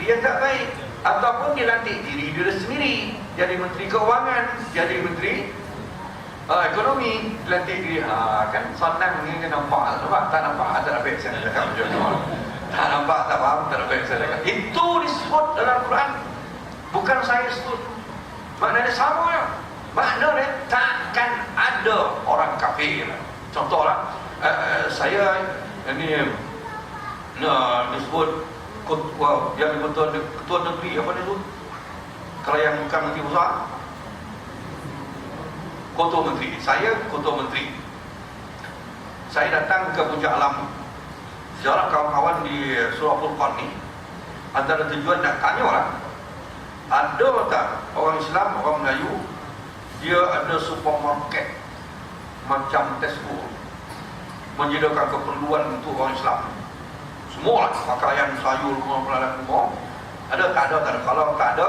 yang tak baik, ataupun dia lantik diri dia sendiri jadi menteri keuangan, jadi menteri ekonomi, lantik diri. Kan senang ni, kan nampak tak nampak, tak ada baik saya cakap macam tu. Tak nampak, tak faham, tak ada baik saya cakap. Itu disebut dalam Quran, bukan saya sebut. Maknanya sama ya. Maknanya takkan ada orang kafir. Contohlah, saya ini disebut yang ketua negeri apa dia tu? Kalau yang bukan menteri besar, ketua menteri. Saya ketua menteri. Saya datang ke Puncak Alam. Sejarah kawan-kawan di Surah Furqan ni, antara tujuan nak tanya lah, ada tak orang Islam, orang Melayu, dia ada supermarket macam Tesco, menyediakan keperluan untuk orang Islam semua lah, pakaian, sayur, semua ada, tak ada, tak ada. Kalau tak ada,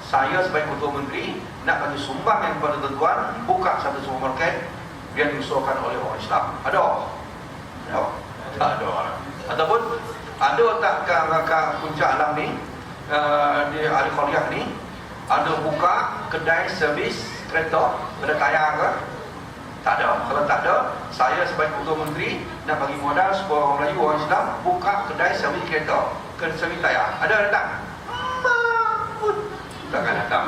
saya sebagai ketua menteri nak bagi sumbang yang kepada tuan-tuan, buka satu supermarket biar diusulkan oleh orang Islam. Ada? Tak ada. Ataupun ada tak kat Puncak Alam ni, di Al-Khaliah ni, ada buka kedai servis kereta, ada tayar ke? Tak ada. Kalau tak ada, saya sebagai ketua menteri nak bagi modal supaya orang Melayu, orang Islam buka kedai servis kereta, servis tayar. Ada datang? Takkan datang.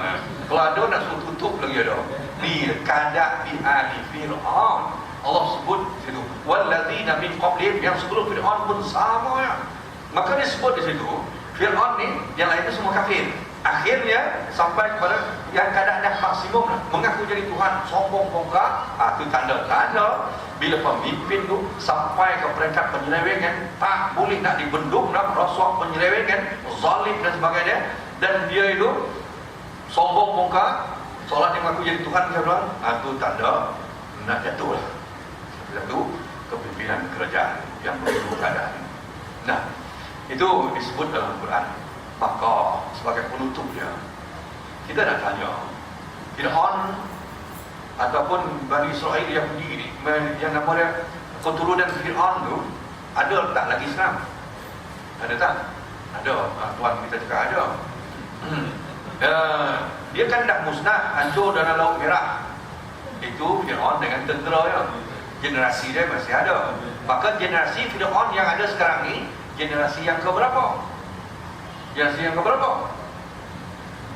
Kalau ada, nak suruh tutup lagi ada. Bil kada bi ali fir'aun. Allah sebut situ, walladzina min qablihim, yang sebelum Fir'aun pun sama ya. Maka dia sebut di situ, Fir'aun ni yang lainnya semua kafir. Akhirnya sampai kepada yang keadaan dah maksimum lah, mengaku jadi Tuhan, sombong bongkak. Itu tanda-tanda bila pemimpin tu sampai ke peringkat penyelewengan, tak boleh nak dibendung, nak rasuah penyelewengan, zalim dan sebagainya, dan dia itu sombong bongkak, seolah dia mengaku jadi Tuhan, itu tanda nak jatuh lah. Satu kepimpinan kerajaan yang berlaku keadaan. Nah, itu disebut dalam Quran. Maka sebagai penutup dia, kita nak tanya, Fir'aun ataupun Bani Israel Yahudi ni, yang namanya keturunan Fir'aun tu, ada tak lagi sekarang? Ada tak? Ada. Tuan kita cakap ada. Dia kan dah musnah, hancur dalam Laut Merah. Itu Fir'aun dengan tentera ya. Generasi dia masih ada. Maka generasi Fir'aun yang ada sekarang ni, generasi yang keberapa? Generasi yang keberapa?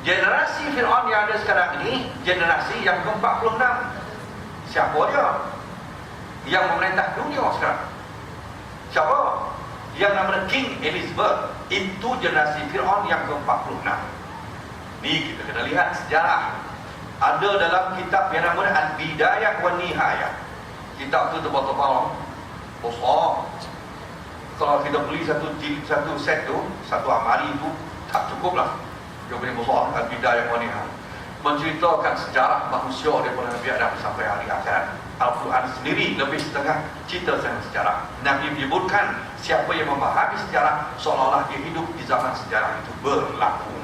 Generasi Fir'aun yang ada sekarang ini generasi yang ke-46. Siapa dia? Yang memerintah dunia sekarang. Siapa? Yang namanya King Elizabeth. Itu generasi Fir'aun yang ke-46. Ni kita kena lihat sejarah. Ada dalam kitab yang namanya Al-Bidayah wa Nihayah. Kitab tu tebal-tebal, besar. Kalau kita beli satu set tu, satu amari tu, tak cukup lah. Dia punya besar, Al-Bidayah wa Nihayah, menceritakan sejarah manusia daripada Nabi Adam sampai hari akhirat. Al-Quran sendiri lebih setengah cerita tentang sejarah. Nabi menyebutkan siapa yang memahami sejarah seolah-olah dia hidup di zaman sejarah itu berlaku.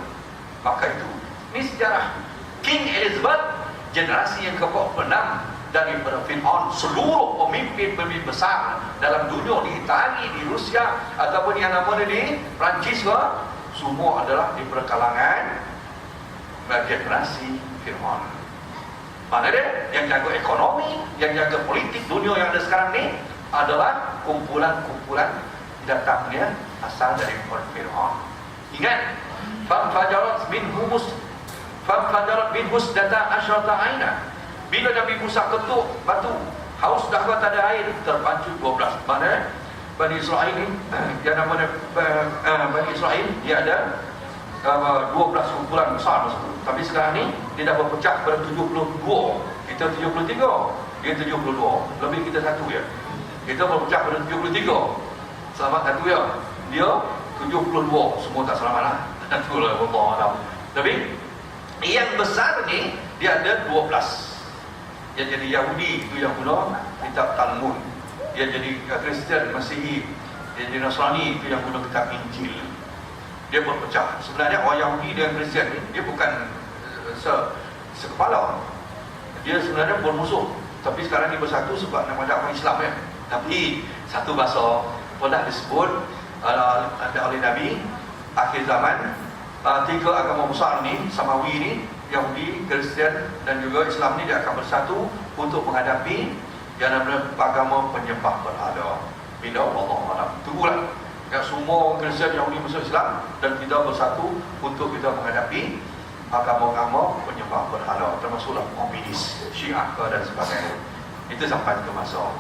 Maka itu, ini sejarah King Elizabeth, generasi yang ke-46 daripada Fir'aun. Seluruh pemimpin-pemimpin besar dalam dunia, di Itali, di Rusia, ataupun yang namanya di Perancis, semua adalah di kalangan generasi Fir'aun. Mana dia? Yang jaga ekonomi, yang jaga politik dunia yang ada sekarang ni adalah kumpulan-kumpulan datangnya asal dari Fir'aun. Ingat, Fajarat bin Husdata Ashrata Aina. Bila Nabi Musa ketuk batu, haus dah tak ada air, terpancut 12. Mana Bani Israel ni, yang namanya Bani Israel, dia ada 12 kumpulan besar tersebut. Tapi sekarang ni dia dah berpecah pada 72. Kita 73, dia 72. Lebih kita satu ya. Kita berpecah pada 73. Selamat satu ya. Dia 72. Semua tak selamat lah. Itulah Allah Alam. Tapi yang besar ni dia ada 12. Yang jadi Yahudi itu yang guna kitab Talmud. Dia jadi Kristian, Masihi. Dia jadi Nasrani itu yang guna kitab Injil. Dia berpecah. Sebenarnya orang Yahudi dan Kristian ni dia bukan sekepala. Dia sebenarnya bermusuh. Tapi sekarang dia bersatu sebab nama dakwah Islam ya. Tapi satu bahasa pernah disebut oleh Nabi, akhir zaman tiga agama besar ni, Samawi ni, Yahudi, Kristian dan juga Islam ni, dia akan bersatu untuk menghadapi yang namanya agama penyembah berhala. Bila Allah Alam. Tunggulah. Yang semua Kristian, Yahudi masuk Islam dan kita bersatu untuk kita menghadapi agama-agama penyembah berhala, termasuklah komunis, Syiah dan sebagainya. Itu sampai ke masa.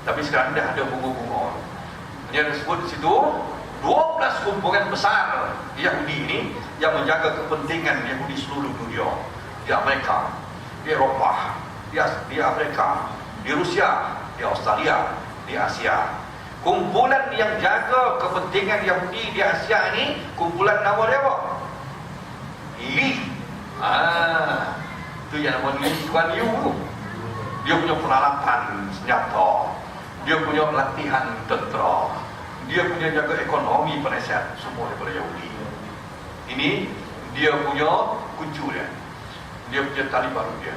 Tapi sekarang dah ada bunga-bunga. Yang disebut di situ 12 kumpulan besar Yahudi ini yang menjaga kepentingan Yahudi seluruh dunia. Di Amerika, di Eropah, di Afrika, di Rusia, di Australia, di Asia. Kumpulan yang jaga kepentingan Yahudi di Asia ini, kumpulan nama dia apa? Lee. Itu yang nama Lee Kuan Yew tu. Dia punya peralatan senjata, dia punya latihan tentera, dia punya jaga ekonomi penasihat, semua daripada Yahudi. Ini dia punya kuncu dia punya tali baru dia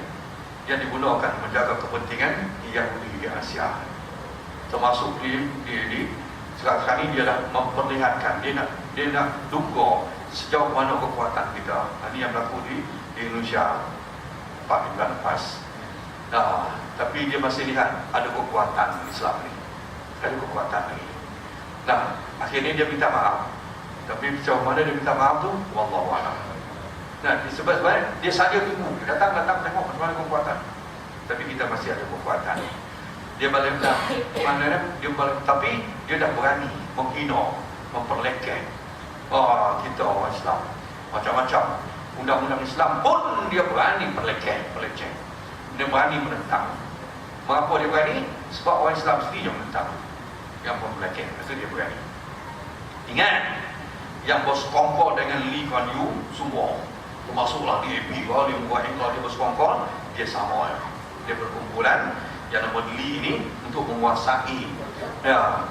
yang digunakan menjaga kepentingan Yahudi di Asia. Termasuk sekarang ini dia dah memperlihatkan, dia nak duga sejauh mana kekuatan kita. Ini yang berlaku di Indonesia 4 bulan lepas. Tapi dia masih lihat ada kekuatan Islam ni, ada kekuatan ni. Akhirnya dia minta maaf. Tapi sejauh mana dia minta maaf tu, wallahu a'lam. Sebab dia saja tunggu, datang tengok macam mana kekuatan. Tapi kita masih ada kekuatan. Dia balik tapi dia dah berani menghina, memperlekeh. Kita orang Islam macam-macam. Undang-undang Islam pun dia berani peleceh. Dia berani menentang. Mengapa dia berani? Sebab orang Islam sendiri yang menentang, yang memperlekeh. Itu dia berani. Ingat, yang bersekongkol dengan Lee Kuan Yew semua, termasuklah DAP, dia Muwahid, dia bersekongkol, dia sama. Dia berkumpulan yang nama Lee ini untuk menguasai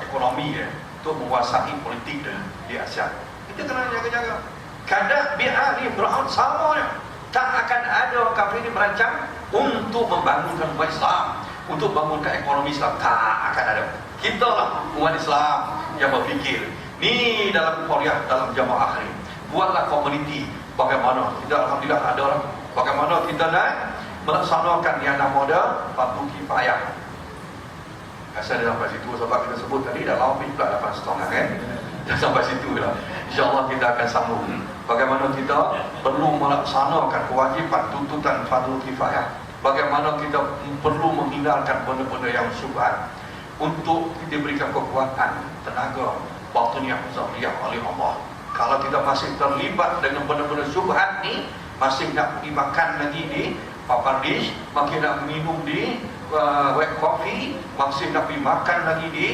ekonomi dia, untuk menguasai politik dia di Asia. Kita kena jaga-jaga. Kadang biar ni Fir'aun sama dia. Tak akan ada orang kafir ini merancang untuk membangunkan umat Islam, untuk bangunkan ekonomi Islam. Tak akan ada. Kita lah umat Islam yang berfikir. Ni dalam Korea, dalam jamaah ni, buatlah komuniti. Bagaimana kita, alhamdulillah ada orang, bagaimana kita nak melaksanakan yang nama dia fardu kifayah. Asal dia sampai situ sebab kita sebut tadi dah lama pula 8.5 kan. Dah sampai situ lah. InsyaAllah kita akan sambung bagaimana kita perlu melaksanakan kewajipan tuntutan fardu kifayah. Bagaimana kita perlu menghindarkan benda-benda yang syubhat untuk diberikan kekuatan, tenaga, waktunya zahiriyah oleh Allah. Kalau kita masih terlibat dengan benda-benda syubhat ni, masih nak pergi makan lagi di Papardish, makin nak minum di White Coffee, masih nak pergi makan lagi di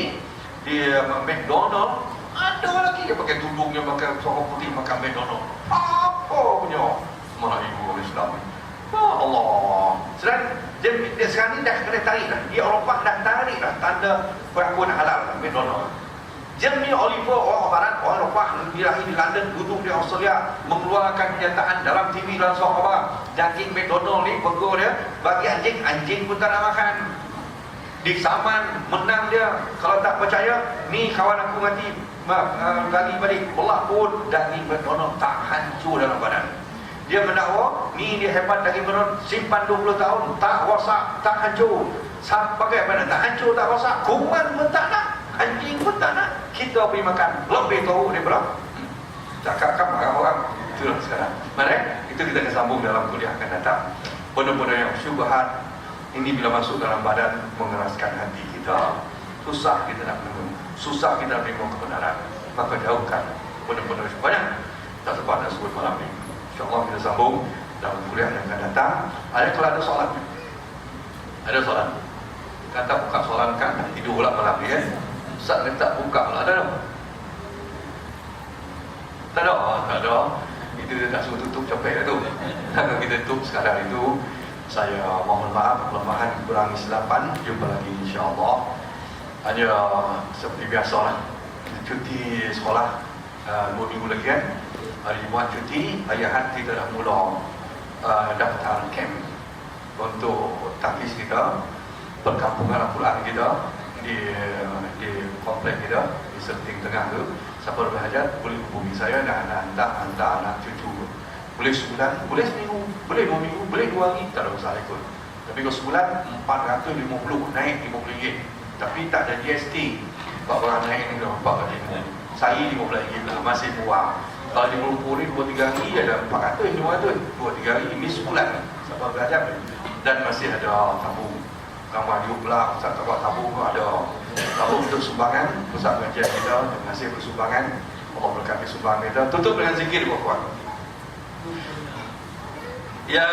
McDonald, ada lagi dia pakai tudungnya, pakai sorok putih makan McDonald. Apa punya merayu orang Islam ni? Allah. Dia sekarang ni dah kena tarik dah. Di Eropah dah tarik dah tanda pengakuan halal McDonald. Jamie Oliver, orang Barat, orang Eropah di London, duduk di Australia, mengeluarkan kenyataan dalam TV langsung apa? Daging McDonald ni, burger dia, bagi anjing, anjing pun tak nak makan. Di Saman, menang dia. Kalau tak percaya, ni kawan aku mati, gali balik, belah pun daging McDonald tak hancur dalam badan. Dia mendakwa, ni dia hebat daging McDonald, simpan 20 tahun, tak rosak, tak hancur. Pakai mana? Tak hancur, tak rosak. Kuman pun tak nak. Anjing pun tak nak. Kita pergi makan, lebih tahu daripada cakap marah orang. Itulah sekarang. Mari itu kita akan sambung dalam kuliah akan datang. Benda-benda yang syubhat ini bila masuk dalam badan mengeraskan hati kita. Susah kita nak menerima, susah kita nak menerima kebenaran. Maka jauhkan benda-benda yang banyak. Tak sempat nak sebut malam ini. InsyaAllah kita sambung dalam kuliah yang akan datang. Ada kalau ada soalan, ada soalan. Kata buka soalan kan tidur pula malam ni kan. Ustaz minta buka lah, ada tak? Tak ada. Itu dia tak suruh tutup capek lah tu. Kalau kita tutup sekadar itu, saya mohon maaf kelemahan kurang kesilapan. Jumpa lagi insyaAllah. Hanya seperti biasa lah, cuti sekolah 2 minggu lagi kan. Hari Jumaat cuti, hari Ahad kita dah mula daftar camp untuk tahfiz kita, perkampungan Al-Quran kita di komplek kita di Serting Tengah tu. Siapa berhajat boleh hubungi saya dan hantar anak cucu. Boleh sebulan, boleh seminggu, boleh 2 minggu, boleh 2 hari, tak ada masalah ikut. Tapi kalau sebulan 450, naik RM50. Tapi tak ada GST. Barang naik ni dah RM450. Saya RM15 lah, masih murah. Kalau di Lumpur ni 2-3 hari ada 400, 500, 2-3 hari ini sebulan. Siapa berhajat. Dan masih ada tabung. Gambar dia pula, Ustaz tak buat tabung pun ada. Tabung untuk sumbangan, pusat pengajian kita, terima kasih untuk sumbangan. Allah berkati sumbangan kita. Tutup dengan zikir puan-puan. Ya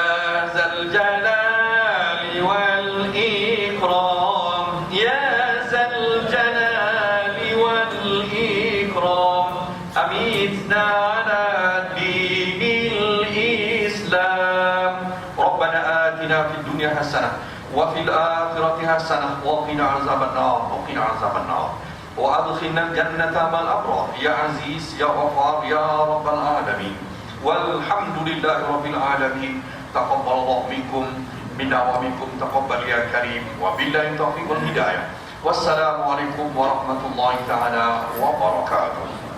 Zal Jalali wal Ikram, Ya Zal Jalali wal Ikram, amitna ala dinil Islam. Rabbana atina fid dunya hasanah wa fil akhirati hasanah wa qina azaban nar wa adkhilna al-jannata ma'al abrar ya aziz ya ghafar ya rabbal alamin. Walhamdulillahi rabbil alamin. Taqabbalallahu minkum minna wa minkum taqabbal ya karim wa billahi taufiq wal hidayah. Wassalamu alaikum warahmatullahi taala wabarakatuh.